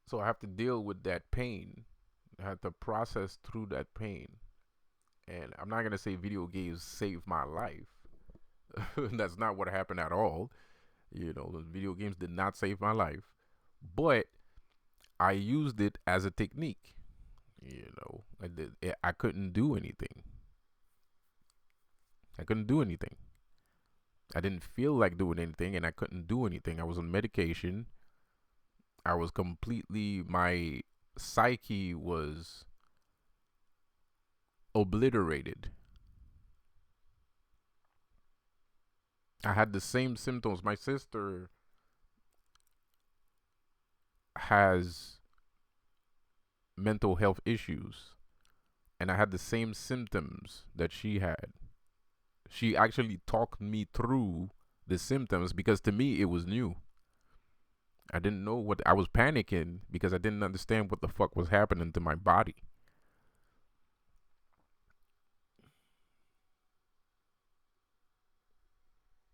so I have to deal with that pain I had to process through that pain. And I'm not going to say video games saved my life. That's not what happened at all. The video games did not save my life. But I used it as a technique. I couldn't do anything. I couldn't do anything. I didn't feel like doing anything, and I couldn't do anything. I was on medication. I was my psyche was obliterated. I had the same symptoms. My sister has mental health issues, and I had the same symptoms that she had. She actually talked me through the symptoms because to me it was new. I didn't know what I was panicking because I didn't understand what the fuck was happening to my body.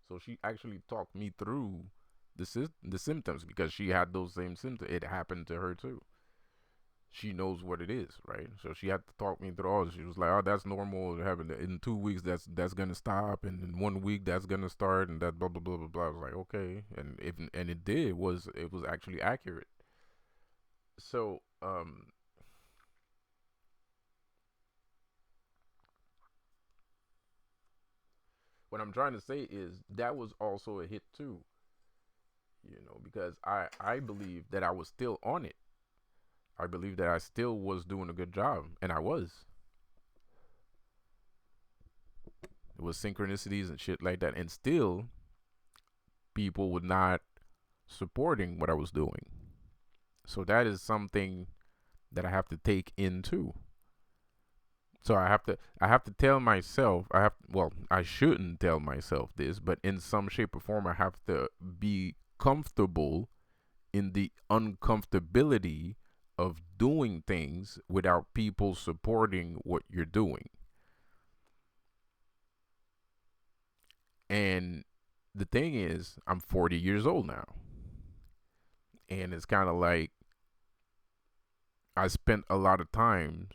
So she actually talked me through the symptoms because she had those same symptoms. It happened to her too. She knows what it is, right? So she had to talk me through all this. She was like, "Oh, that's normal. Having in 2 weeks, that's gonna stop, and in 1 week, that's gonna start, and that blah blah blah blah blah." I was like, "Okay," and it did it was actually accurate. So what I'm trying to say is that was also a hit too, because I believe that I was still on it. I believe that I still was doing a good job, and I was. It was synchronicities and shit like that, and still people were not supporting what I was doing. So that is something that I have to take into. So I have to tell myself I shouldn't tell myself this, but in some shape or form I have to be comfortable in the uncomfortability of doing things without people supporting what you're doing. And the thing is, I'm 40 years old now. And it's kind of like I spent a lot of time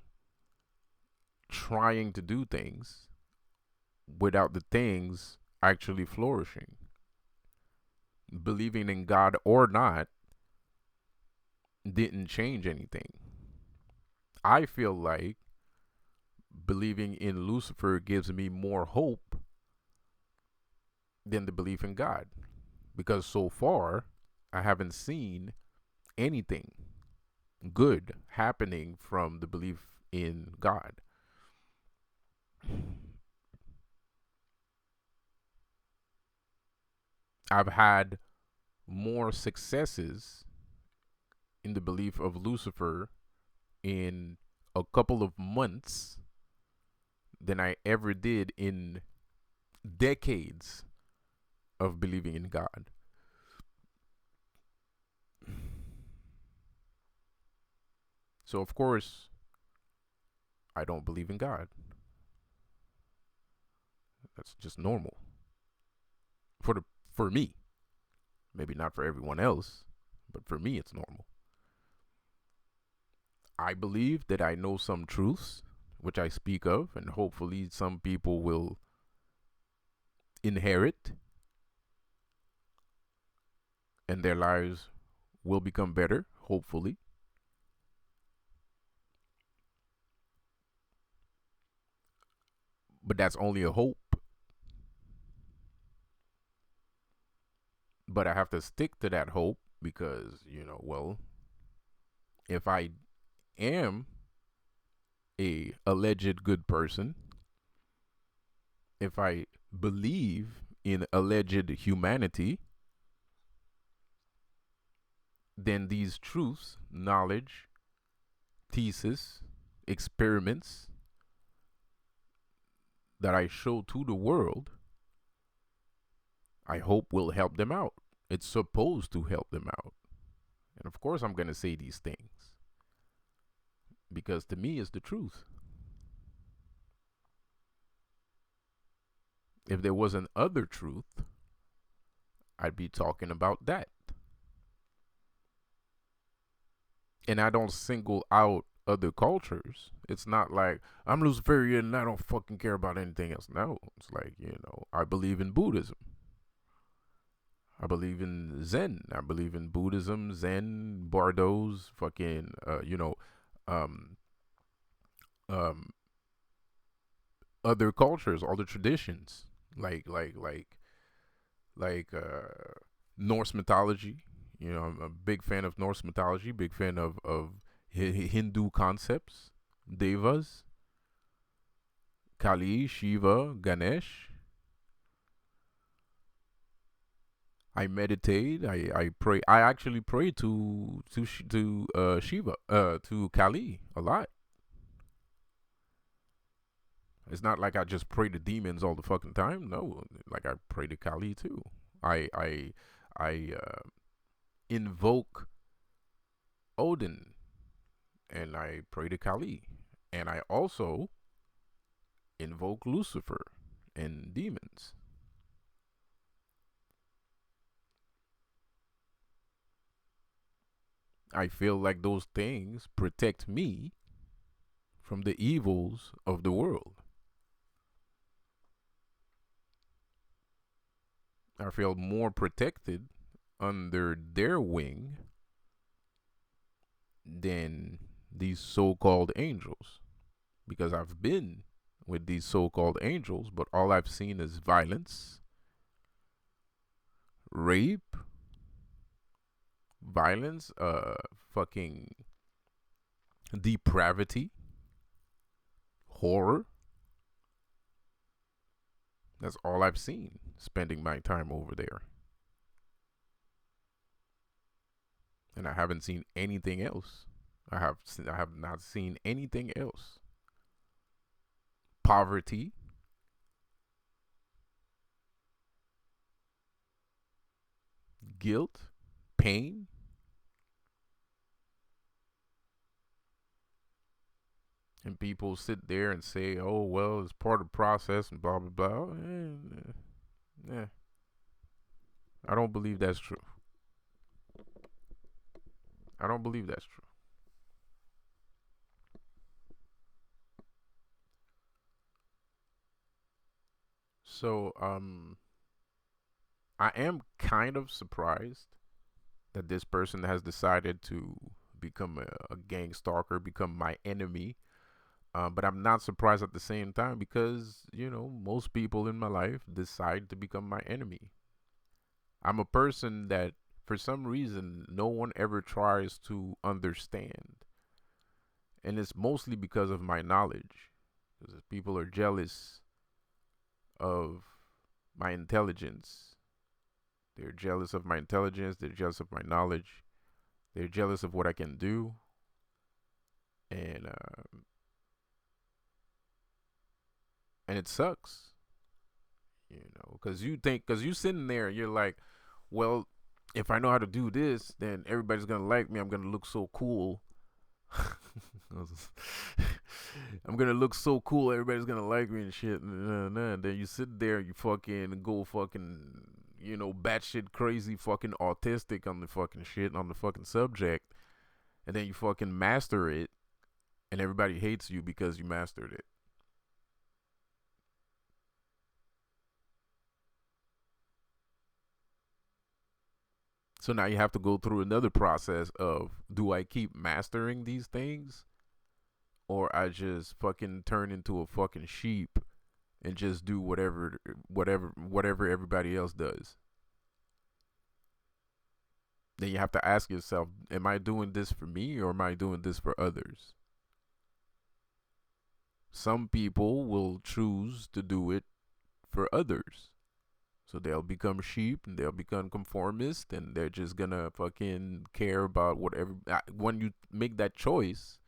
trying to do things without the things actually flourishing. Believing in God or not didn't change anything. I feel like believing in Lucifer gives me more hope than the belief in God. Because so far, I haven't seen anything good happening from the belief in God. I've had more successes in the belief of Lucifer in a couple of months than I ever did in decades of believing in God. So, of course, I don't believe in God. That's just normal for the for me. Maybe not for everyone else, but for me, it's normal. I believe that I know some truths, which I speak of, and hopefully some people will inherit and their lives will become better, hopefully. But that's only a hope. But I have to stick to that hope because, if I am a alleged good person, if I believe in alleged humanity, then these truths, knowledge, thesis, experiments that I show to the world, I hope will help them out. It's supposed to help them out. And of course, I'm going to say these things because to me, it's the truth. If there was an other truth, I'd be talking about that. And I don't single out other cultures. It's not like I'm Luciferian and I don't fucking care about anything else. No, it's like, I believe in Buddhism. I believe in Zen. I believe in Buddhism, Zen, Bardo's, fucking, um, um, other cultures, all the traditions, like Norse mythology. I'm a big fan of Norse mythology. Big fan of Hindu concepts, devas, Kali, Shiva, Ganesh. I meditate. I pray. I actually pray to Shiva, to Kali a lot. It's not like I just pray to demons all the fucking time. No, like I pray to Kali too. I invoke Odin and I pray to Kali, and I also invoke Lucifer and demons. I feel like those things protect me from the evils of the world. I feel more protected under their wing than these so called angels. Because I've been with these so called angels, but all I've seen is violence, rape, violence, fucking depravity, horror. That's all I've seen spending my time over there. And I haven't seen anything else. I have not seen anything else. Poverty, guilt, pain. And people sit there and say, "Oh well, it's part of the process," and blah blah blah. Yeah, I don't believe that's true. I don't believe that's true. So, I am kind of surprised that this person has decided to become a gang stalker, become my enemy. But I'm not surprised at the same time because, most people in my life decide to become my enemy. I'm a person that, for some reason, no one ever tries to understand. And it's mostly because of my knowledge. Because people are jealous of my intelligence. They're jealous of my intelligence. They're jealous of my knowledge. They're jealous of what I can do. And and it sucks, because you sitting there and you're like, well, if I know how to do this, then everybody's gonna like me. I'm gonna look so cool. I'm gonna look so cool. Everybody's gonna like me and shit. And then you sit there, you fucking go fucking, batshit crazy, fucking autistic on the fucking shit on the fucking subject, and then you fucking master it, and everybody hates you because you mastered it. So now you have to go through another process of, do I keep mastering these things, or I just fucking turn into a fucking sheep and just do whatever everybody else does. Then you have to ask yourself, am I doing this for me or am I doing this for others? Some people will choose to do it for others. So they'll become sheep and they'll become conformist and they're just gonna fucking care about whatever. When you make that choice,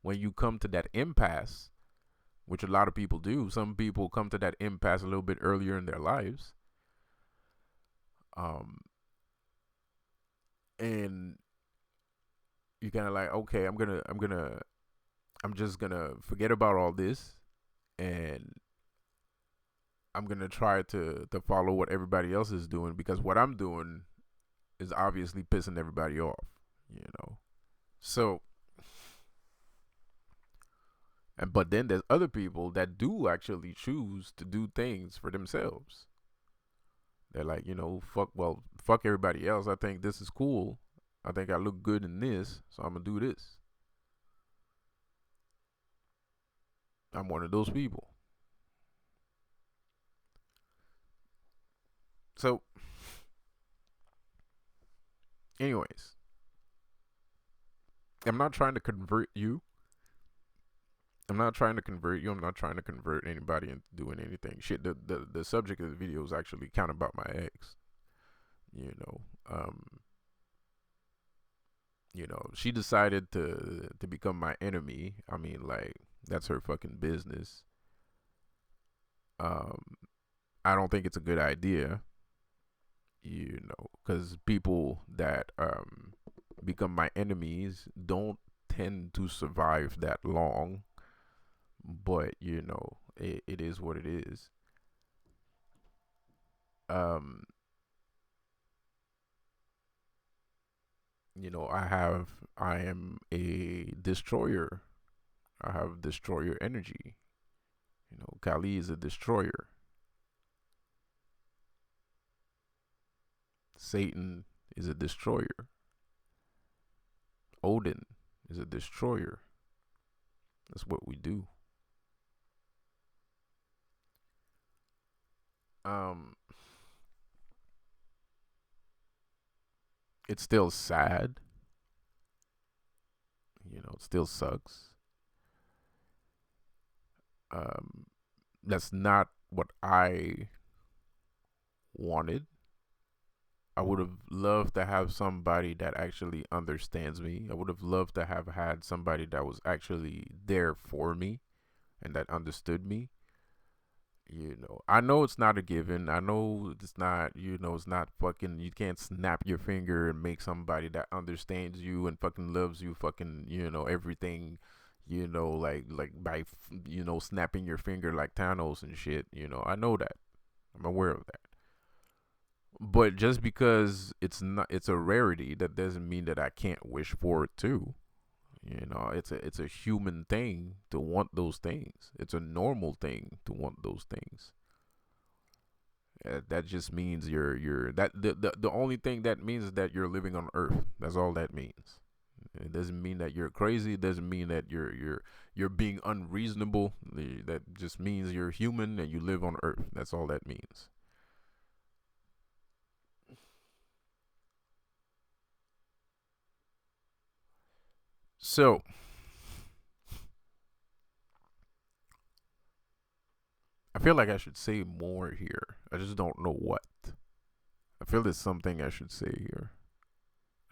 when you come to that impasse, which a lot of people do, some people come to that impasse a little bit earlier in their lives. Um, and you kind of like, okay, I'm just gonna forget about all this, and I'm gonna try to follow what everybody else is doing because what I'm doing is obviously pissing everybody off. So And but then there's other people that do actually choose to do things for themselves. They're like, fuck everybody else. I think this is cool. I think I look good in this, so I'm gonna do this. I'm one of those people. So, anyways, I'm not trying to convert you. I'm not trying to convert you. I'm not trying to convert anybody into doing anything. Shit, the subject of the video is actually kind of about my ex. You know, um, she decided to become my enemy. I mean, like that's her fucking business. Um, I don't think it's a good idea. Because people that become my enemies don't tend to survive that long. But it is what it is. Um, I am a destroyer. I have destroyer energy. Kali is a destroyer. Satan is a destroyer. Odin is a destroyer. That's what we do. Um, it's still sad. It still sucks. Um, that's not what I wanted. I would have loved to have somebody that actually understands me. I would have loved to have had somebody that was actually there for me and that understood me. I know it's not a given. I know it's not fucking, you can't snap your finger and make somebody that understands you and fucking loves you fucking, everything, like by, snapping your finger like Thanos and shit. I know that. I'm aware of that. But just because it's a rarity, that doesn't mean that I can't wish for it too. It's a human thing to want those things. It's a normal thing to want those things. That just means you're that the only thing that means is that you're living on Earth. That's all that means. It doesn't mean that you're crazy. It doesn't mean that you're being unreasonable. That just means you're human and you live on Earth. That's all that means. So I feel like I should say more here. I just don't know what. I feel there's something I should say here.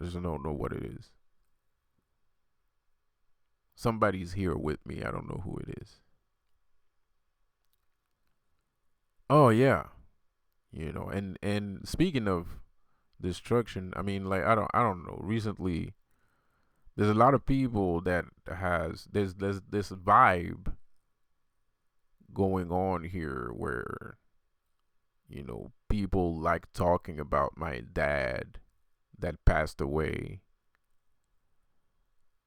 I just don't know what it is. Somebody's here with me. I don't know who it is. Oh yeah, and speaking of destruction, I mean, like I don't know. Recently, there's a lot of people that has there's this vibe going on here where people like talking about my dad that passed away.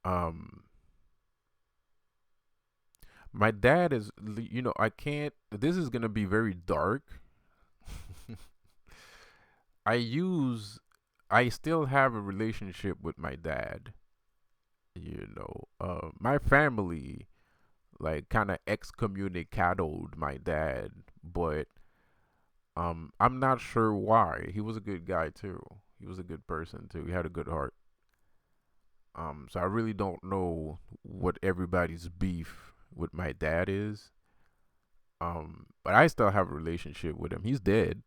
Um, my dad is, I can't. This is gonna be very dark. I use, I still have a relationship with my dad. My family like kind of excommunicated my dad, but I'm not sure why. He was a good guy too. He was a good person too. He had a good heart. So I really don't know what everybody's beef with my dad is. But I still have a relationship with him. He's dead,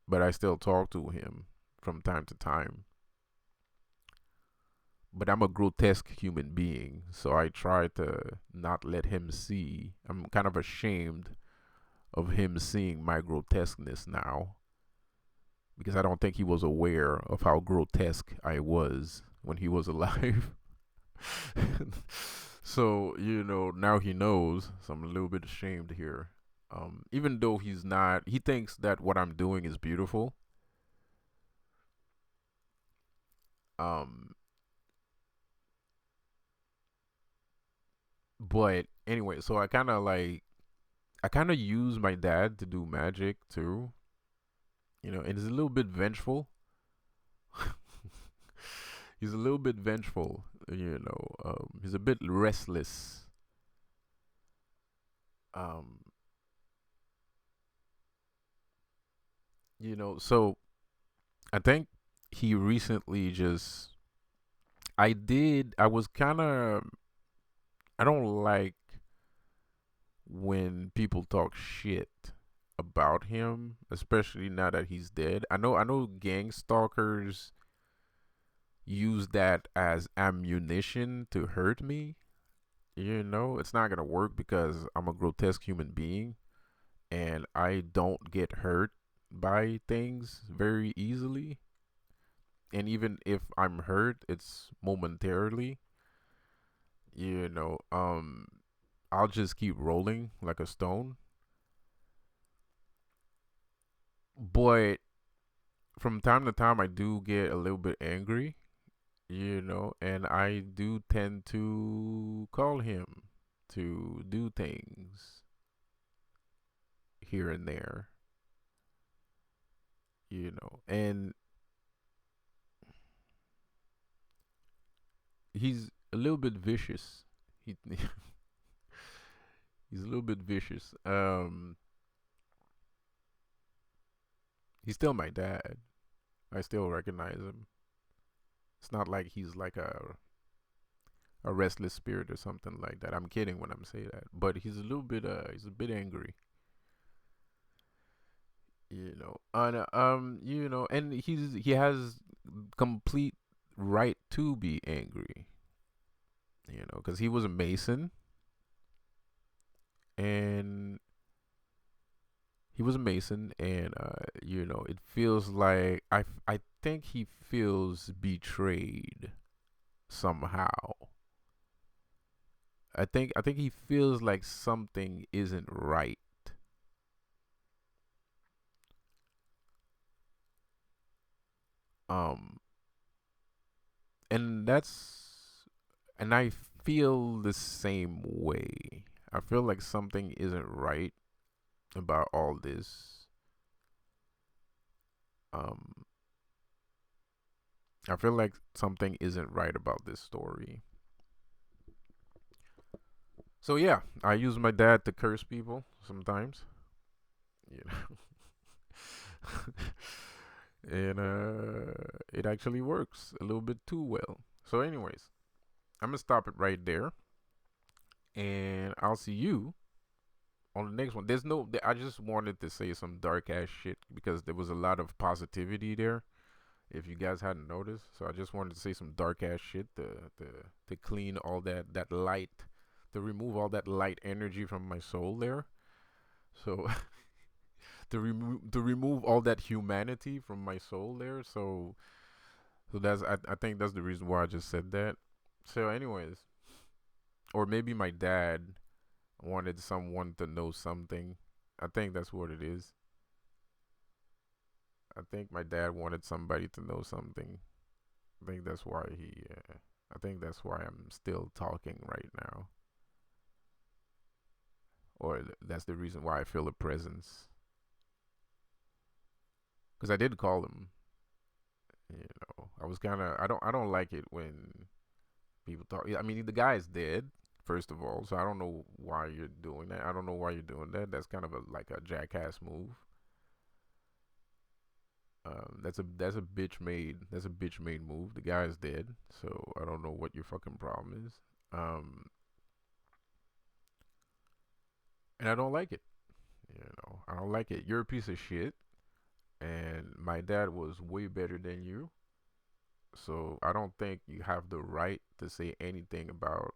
but I still talk to him from time to time. But I'm a grotesque human being, so I try to not let him see. I'm kind of ashamed of him seeing my grotesqueness now because I don't think he was aware of how grotesque I was when he was alive. So, now he knows. So I'm a little bit ashamed here. Even though he's not, he thinks that what I'm doing is beautiful. Um, But anyway, so I kind of use my dad to do magic too, and he's a little bit vengeful. He's a little bit vengeful, he's a bit restless. Um, so I think he recently just I was kind of I don't like when people talk shit about him, especially now that he's dead. I know gang stalkers use that as ammunition to hurt me. It's not gonna work because I'm a grotesque human being and I don't get hurt by things very easily. And even if I'm hurt, it's momentarily. You know, um, I'll just keep rolling like a stone. But from time to time, I do get a little bit angry, and I do tend to call him to do things here and there, and he's a little bit vicious. He he's a little bit vicious. He's still my dad. I still recognize him. It's not like he's like a restless spirit or something like that. I'm kidding when I'm saying that, but he's a bit angry, and he has complete right to be angry, because he was a Mason, and it feels like I think he feels betrayed somehow. I think he feels like something isn't right. Um, and I feel the same way. I feel like something isn't right about all this. Um, I feel like something isn't right about this story. So yeah, I use my dad to curse people sometimes. You know, and it actually works a little bit too well. So, anyways, I'm gonna stop it right there, and I'll see you on the next one. I just wanted to say some dark ass shit because there was a lot of positivity there. If you guys hadn't noticed, so I just wanted to say some dark ass shit to to clean all that light, to remove all that light energy from my soul there. So to remove all that humanity from my soul there. So I think that's the reason why I just said that. So anyways, or maybe my dad wanted someone to know something. I think that's what it is. I think my dad wanted somebody to know something. I think that's why he. I think that's why I'm still talking right now, or that's the reason why I feel a presence. Because I did call him. I was kind of. I don't like it when people talk. I mean, the guy is dead. First of all, so I don't know why you're doing that. I don't know why you're doing that. That's kind of like a jackass move. That's a bitch made move. The guy is dead, so I don't know what your fucking problem is. Um, and I don't like it. I don't like it. You're a piece of shit, and my dad was way better than you. So I don't think you have the right to say anything about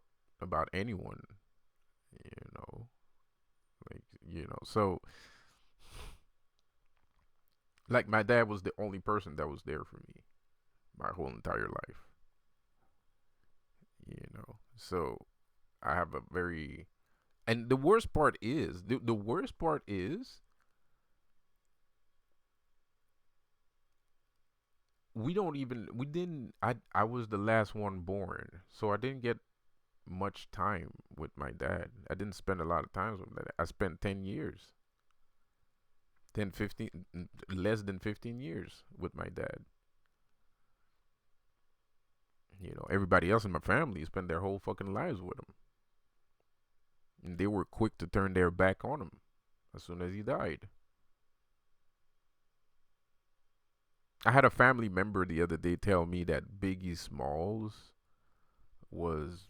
anyone. You know, So like my dad was the only person that was there for me my whole entire life. So I have a very and the worst part is we didn't I was the last one born, so I didn't get much time with my dad. I didn't spend a lot of time with my dad. I spent 10 years, 10, 15, less than 15 years with my dad. Everybody else in my family spent their whole fucking lives with him. And they were quick to turn their back on him as soon as he died. I had a family member the other day tell me that Biggie Smalls was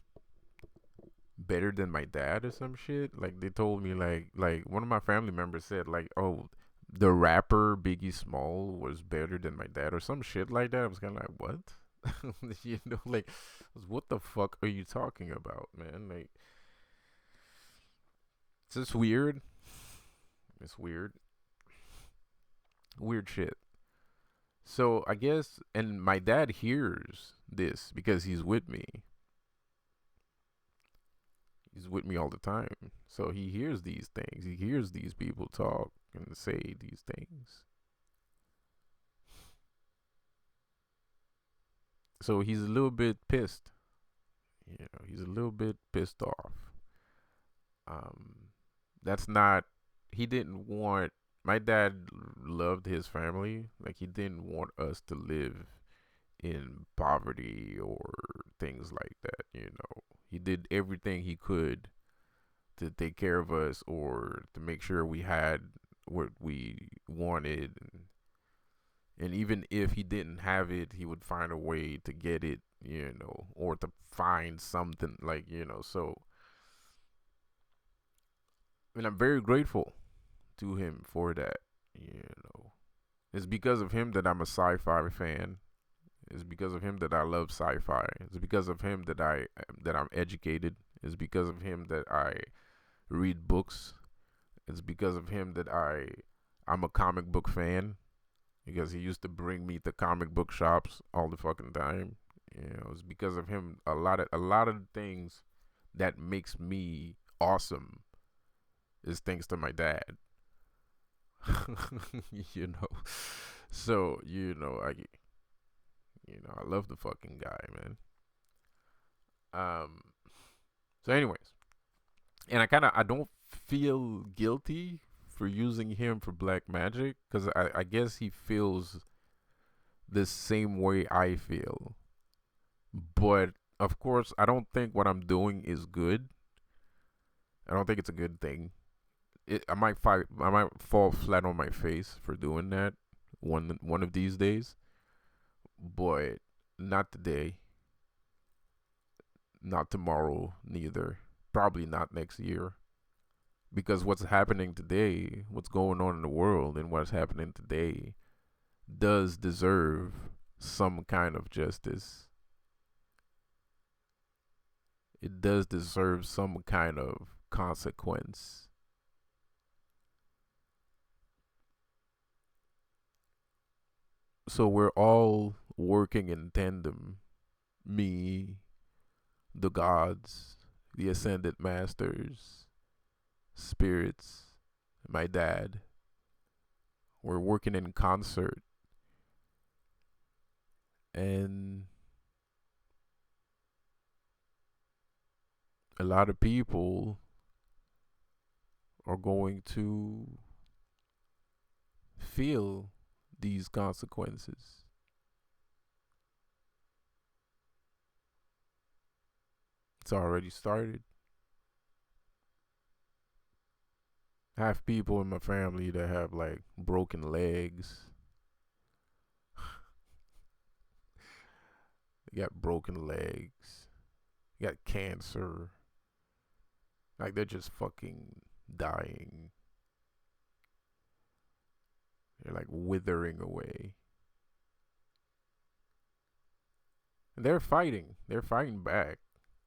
better than my dad or some shit. Like they told me like one of my family members said like, "Oh, the rapper Biggie Small was better than my dad" or some shit like that. I was kind of like, "What?" Like what the fuck are you talking about, man? Like it's just weird. It's weird. Weird shit. So I guess, and my dad hears this because he's with me. He's with me all the time. So he hears these things. He hears these people talk and say these things. So he's a little bit pissed. He's a little bit pissed off. Um, that's not. He didn't want. My dad loved his family. Like he didn't want us to live in poverty or things like that. He did everything he could to take care of us or to make sure we had what we wanted. And even if he didn't have it, he would find a way to get it, or to find something so. And I'm very grateful to him for that, you know. It's because of him that I'm a sci-fi fan. It's because of him that I love sci-fi. It's because of him that I'm educated. It's because of him that I read books. It's because of him that I'm a comic book fan because he used to bring me to comic book shops all the fucking time. It's because of him a lot of things that makes me awesome is thanks to my dad. you know. So, I love the fucking guy, man. Um so anyways, and I don't feel guilty for using him for black magic because I guess he feels the same way I feel. But of course, I don't think what I'm doing is good. I don't think it's a good thing. I might fall flat on my face for doing that one of these days, but not today, not tomorrow, neither. Probably not next year. Because what's happening today, what's going on in the world, and what's happening today does deserve some kind of justice. It does deserve some kind of consequence. So we're all working in tandem. Me, the gods, the ascended masters, spirits, my dad. We're working in concert. And a lot of people are going to feel these consequences. It's already started. I have people in my family that have like broken legs. They got broken legs. They got cancer. Like they're just fucking dying. They're like withering away. And they're fighting. They're fighting back.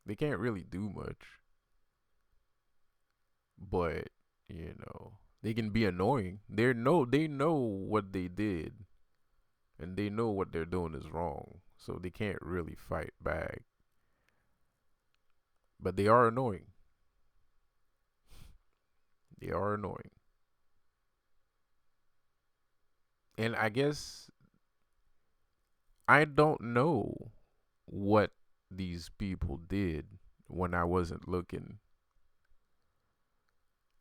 They can't really do much. But, they can be annoying. They know what they did and they know what they're doing is wrong. So they can't really fight back. But they are annoying. They are annoying. And I guess I don't know what these people did. when I wasn't looking.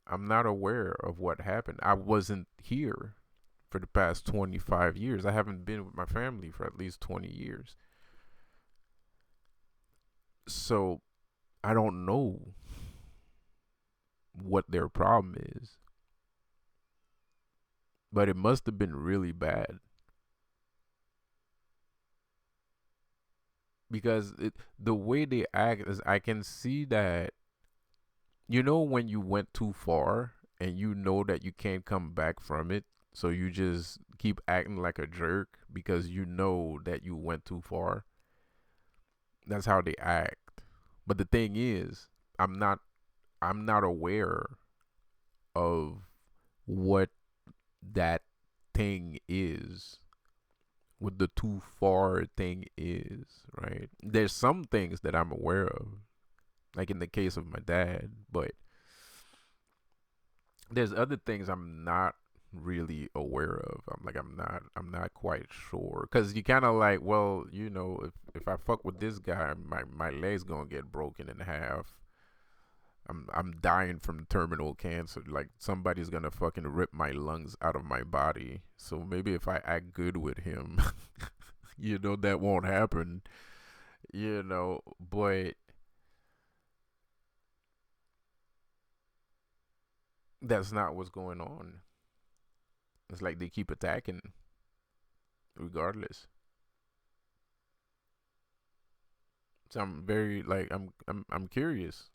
I'm not aware of what happened. I wasn't here for the past 25 years. I haven't been with my family for at least 20 years. So I don't know what their problem is, but it must have been really bad because the way they act is I can see that, when you went too far and you know that you can't come back from it, so you just keep acting like a jerk because you know that you went too far. That's how they act. But the thing is, I'm not I'm not aware of what that thing is, what the too far thing is, right? There's some things that I'm aware of, like in the case of my dad, but there's other things I'm not really aware of. I'm not quite sure because you kind of like, well, if I fuck with this guy, my leg's gonna get broken in half. I'm dying from terminal cancer. Like somebody's gonna fucking rip my lungs out of my body. So maybe if I act good with him, that won't happen. But that's not what's going on. It's like they keep attacking regardless. So I'm very like I'm curious.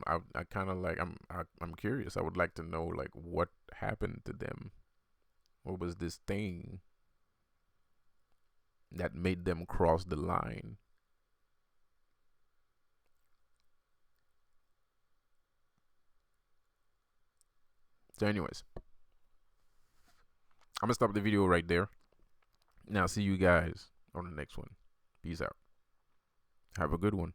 I kind of like I'm curious. I would like to know like what happened to them. What was this thing that made them cross the line? So, anyways, I'm gonna stop the video right there. Now, see you guys on the next one. Peace out. Have a good one.